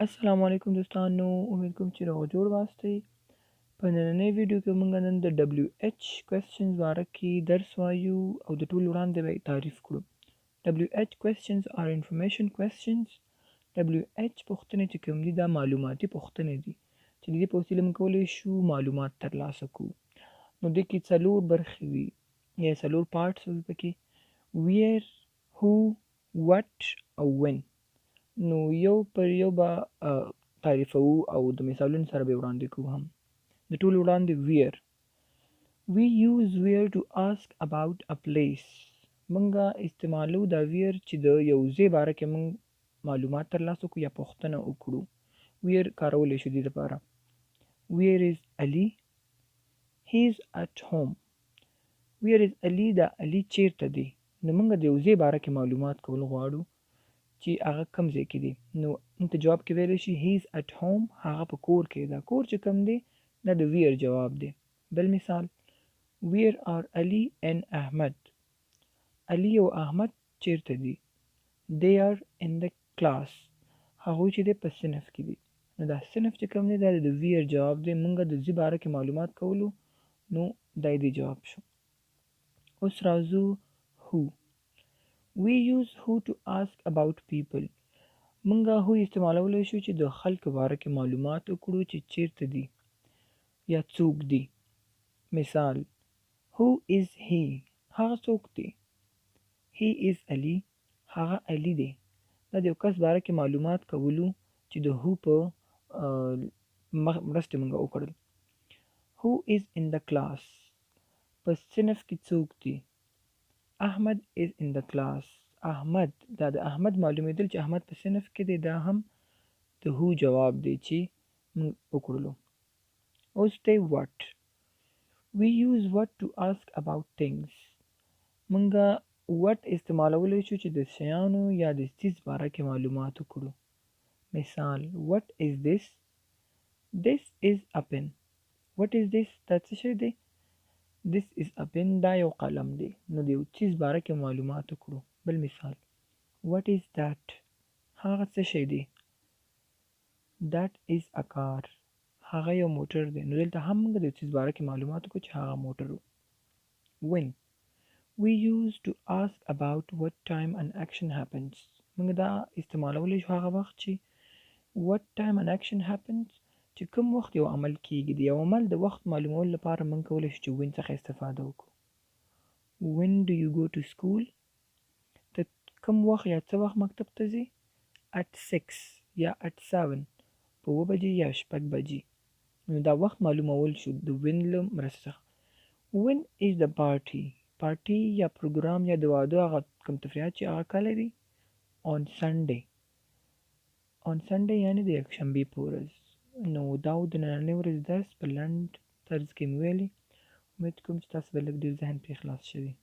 السلام علیکم دوستانو، امید کوم چې روغ جوړ واستئ. په نننۍ ویډیو کې موږ نن د WH questions باره کې درس وایو او د ټولو وړاندې به یې تعریف کړو. WH questions are information questions. WH پوښتنې چې کوم دي دا معلوماتي پوښتنې دي چې د دې په وسیله موږ کولی شو معلومات ترلاسه کړو. نو دې کې څلور برخې وي یا څلور پارټس وي پکې: where, who, what او when. نو یو پر یو به تعریفوو او د مثالونو سره به وړاندې کوو. هم د ټولو وړاندې where. We use where to ask about a place. منګه استعمالو دا where چې د یو ځای باره کې موږ معلومات ترلاسه کړو یا پوښتنه وکړو. where کارولی شو دې لپاره: where is Ali? He is at home. where is Ali؟ دا علي چیرته دی؟ نو موږ د یو ځای باره کې معلومات کول غواړو چې هغه کوم ځای کې دی. نو موږ ته جواب کې ویلی شي he is at home، هغه په کور کې ده. کور چې کوم دی دا د where جواب دی. بل مثال: where are Ali and Ahmed؟ علي او احمد چیرته دي؟ they are in the class، هغوی چې دی په صنف کې دي. نو دا صنف چې کوم دی دا د where جواب دی. موږ د ځای باره کې معلومات کولو نو دا دې جواب شو. اوس راځو who. We use who to ask about people. منګه هو استعمالولی شو چې د خلکو باره کې معلومات وکړو چې چیرته دي یا څوک دي. مثال: who is he؟ هغه څوک دی. he is Ali، هغه علي دی. دا د یو کس باره کې معلومات کولو چې د هو په مرسته موږ وکړل. who is in the class؟ په صنف کې څوک دی. احمد is in the class. احمد، دا د احمد معلومیدل چې احمد په صنف کې دی دا هم د هو جواب دی چې موږ وکړلو. اوس دی what. We use what to ask about things. موږ what استعمالولی شو چې د شیانو یا د څیز باره کې معلومات وکړو. مثال: what is this؟ this is a pen. what is this؟ دا څه شی دی؟ this is a pen، دا یو قلم دی. نو د یو چیز باره کې معلومات وکړو. بل مثال: what is that؟ هغه څه شی دی؟ that is a car، هغه یو موټر دی. نو دلته هم موږ د یو چیز باره کې معلومات وکړو چې هغه موټر و. when. We use to ask about what time an action happens. موږ دا استعمالولی شو هغه وخت چې what time an action happens، چې کوم وخت یو عمل کیږي. د یو عمل د وخت معلومولو لپاره موږ کولی شو چې when څخه استفاده وکړو. when do you go to school؟ ته کوم وخت یا څه وخت مکتب ته ځې؟ at 6 یا at 7، په 7 بجې یا 6 بجې. نو دا وخت معلومول شو د when له مرسته څخه. when is the party؟ پارټي یا پروګرام یا د واده هغه کوم تفریحات چې هغه کله دي؟ on Sunday. on Sunday یعنې د یکشنبې په ورځ. نو دا د نننۍ ورځې درس په لنډ طرز کې مې ویلي. امید کوم چې تاسو به لږ ډېر ذهن پرې خلاص شوي.